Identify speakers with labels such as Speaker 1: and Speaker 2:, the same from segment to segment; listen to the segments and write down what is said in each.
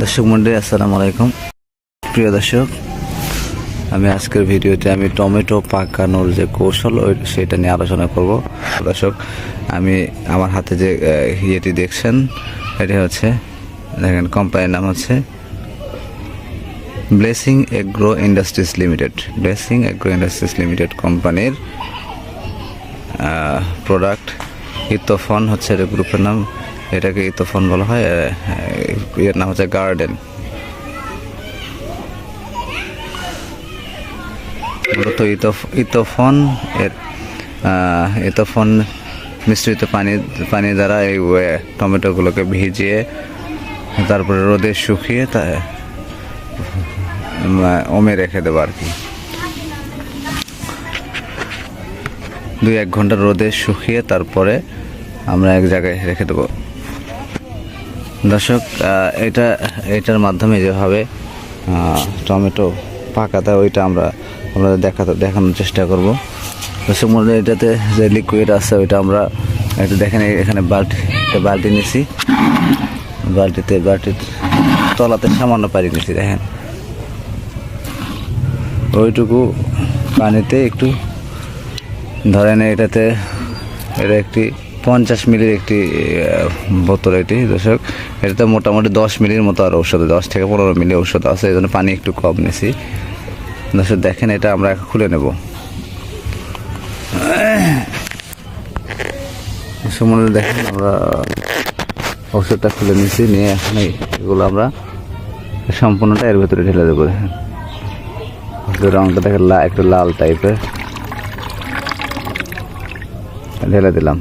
Speaker 1: দর্শক মন্ডলী, আসসালামু আলাইকুম। প্রিয় দর্শক, আমি আজকের ভিডিওতে আমি টমেটো পাকানোর যে কৌশল সেটা নিয়ে আলোচনা করব। দর্শক, আমি আমার হাতে যে ইয়েটি দেখছেন, এটি হচ্ছে, দেখেন, কোম্পানির নাম হচ্ছে blessing agro industries limited. Blessing agro industries limited কোম্পানির প্রোডাক্ট। ইতোফন হচ্ছে এর গ্রুপের নাম, এটাকে ইতোফন বলা হয়। এর নাম হচ্ছে গার্ডেন। মূলত ইতোফন মিশ্রিত পানি দ্বারা এই টমেটোগুলোকে ভিজিয়ে তারপরে রোদে শুকিয়ে ওমে রেখে দেবো আর কি। 2-1 ঘন্টা রোদে শুকিয়ে তারপরে আমরা এক জায়গায় রেখে দেবো। দর্শক, এটার মাধ্যমে যেভাবে টমেটো পাকাতে ওইটা আমরা দেখানোর চেষ্টা করব। দর্শক মধ্যে এটাতে যে লিকুইড আছে ওইটা আমরা একটু দেখেন। এখানে বালতি নিছি, বালতির তলাতে সামান্য পানি নিছি। দেখেন, ওইটুকু পানিতে একটু ধরেন, এটা একটি 50 মিলির একটি বোতল। এটি দর্শক, এটাতে মোটামুটি 10 মিলির মতো আর ঔষধ, 10 থেকে 15 মিলি ঔষধ আছে, এই জন্য পানি একটু কম নিছি। দর্শক দেখেন, এটা আমরা খুলে নেব। সম্বন্ধে দেখেন, আমরা ঔষধটা খুলে নিয়েছি, নিয়ে এখন এগুলো আমরা সম্পূর্ণটা এর ভেতরে ঢেলে দেবো। দেখেন, রঙটা দেখেন একটু লাল টাইপের, ঢেলে দিলাম।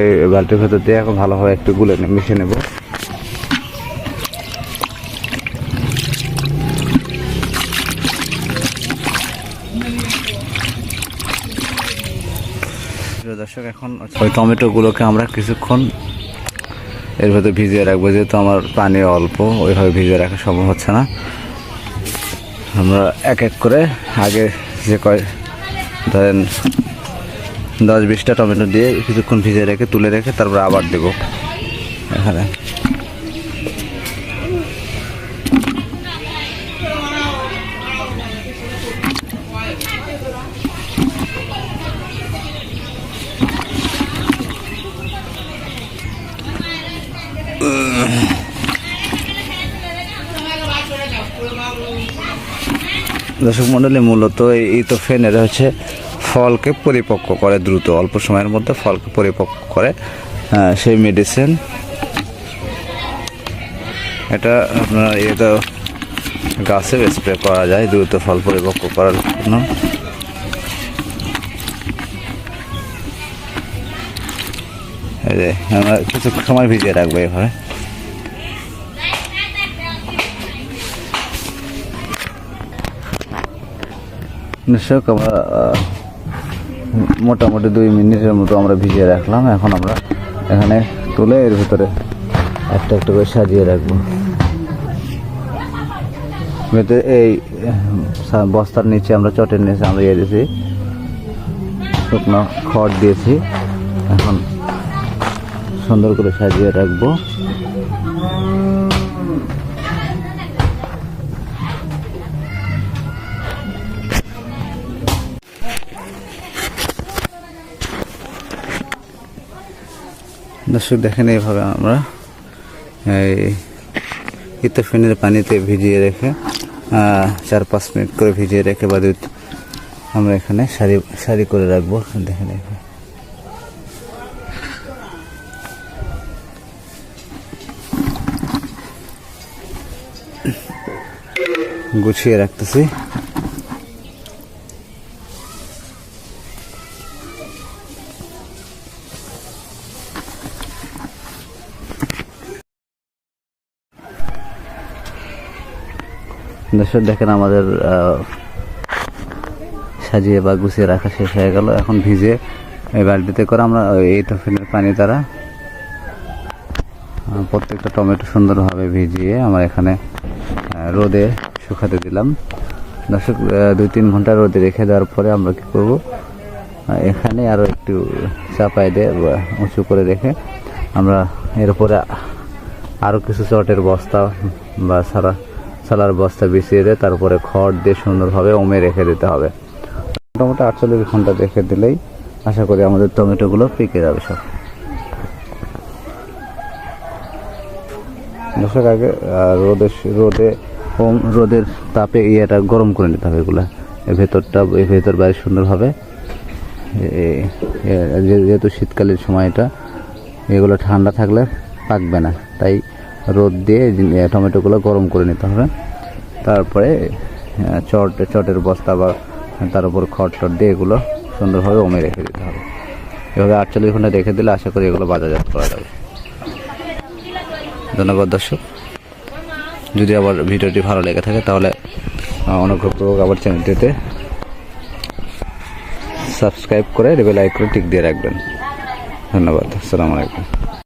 Speaker 1: এই বালতির ভেতর দিয়ে এখন ভালোভাবে একটু গুলে মিশিয়ে নেব। দর্শক, এখন ওই টমেটোগুলোকে আমরা কিছুক্ষণ এর ভেতরে ভিজিয়ে রাখবো। যেহেতু আমার পানি অল্প, ওইভাবে ভিজিয়ে রাখা সম্ভব হচ্ছে না। আমরা এক এক করে আগে যে ধরেন 10-20টা টমেটো দিয়ে কিছুক্ষণ ভিজিয়ে রেখে তুলে রেখে তারপর আবার দেবো এখানে। দর্শক মণ্ডলী, মূলত এই তো ফেনের হচ্ছে ফলকে পরিপক্ক করে দ্রুত, অল্প সময়ের মধ্যে ফলকে পরিপক্ক করে সেই মেডিসিন। এটা আপনার এটা গাছে স্প্রে করা যায় দ্রুত ফল পরিপক্ক করার জন্য। এই যে আমরা কিছু সময় ভিজিয়ে রাখবো এভাবে। দর্শক, আমরা মোটামুটি 2 মিনিটের মতো আমরা ভিজিয়ে রাখলাম। এখন আমরা এখানে তুলে এর ভিতরে একটা একটা করে সাজিয়ে রাখবো। এই বস্তার নিচে আমরা চটের নিচে আমরা দিয়েছি শুকনো খড় দিয়েছি। এখন সুন্দর করে সাজিয়ে রাখবো। দর্শক দেখেন, এইভাবে আমরা এই ইতোফেনের পানিতে ভিজিয়ে রেখে 4-5 মিনিট করে ভিজিয়ে রেখে আমরা এখানে সারি করে রাখবো। দেখেন, গুছিয়ে রাখতেছি। দর্শক দেখেন, আমাদের সাজিয়ে বা গুছিয়ে রাখা শেষ হয়ে গেল। এখন ভিজে এই বালতিতে করে আমরা এই ইতোফেনের পানি দ্বারা প্রত্যেকটা টমেটো সুন্দরভাবে ভিজিয়ে আমরা এখানে রোদে শুকাতে দিলাম। দর্শক 2-3 ঘন্টা রোদে রেখে দেওয়ার পরে আমরা কি করব, এখানে আরও একটু চাপায় দিয়ে উঁচু করে রেখে আমরা এর উপরে আরও কিছু চটের বস্তা বা সালার বস্তা বিছিয়ে দিয়ে তারপরে খড় দিয়ে সুন্দরভাবে ওমে রেখে দিতে হবে। মোটামুটি 48 ঘন্টা রেখে দিলেই আশা করি আমাদের টমেটোগুলো পেকে যাবে সব। দর্শক আগে রোদের তাপে ইয়েটা গরম করে নিতে হবে, এগুলা ভেতর বাইরে সুন্দরভাবে, যেহেতু শীতকালের সময়টা এগুলো ঠান্ডা থাকলে পাকবে না, তাই রোদ দিয়ে টমেটোগুলো গরম করে নিতে হবে। তারপরে চটের বস্তা বা তার উপর খড় দিয়ে এগুলো সুন্দরভাবে ওমে রেখে দিতে হবে। এভাবে 48 ঘন্টা রেখে দিলে আশা করি এগুলো বাজারজাত করা যাবে। ধন্যবাদ দর্শক। যদি আবার ভিডিওটি ভালো লেগে থাকে তাহলে অনুগ্রহপূর্বক আবার চ্যানেলটিতে সাবস্ক্রাইব করে বেল আইকনে টিক দিয়ে রাখবেন। ধন্যবাদ। আসসালামু আলাইকুম।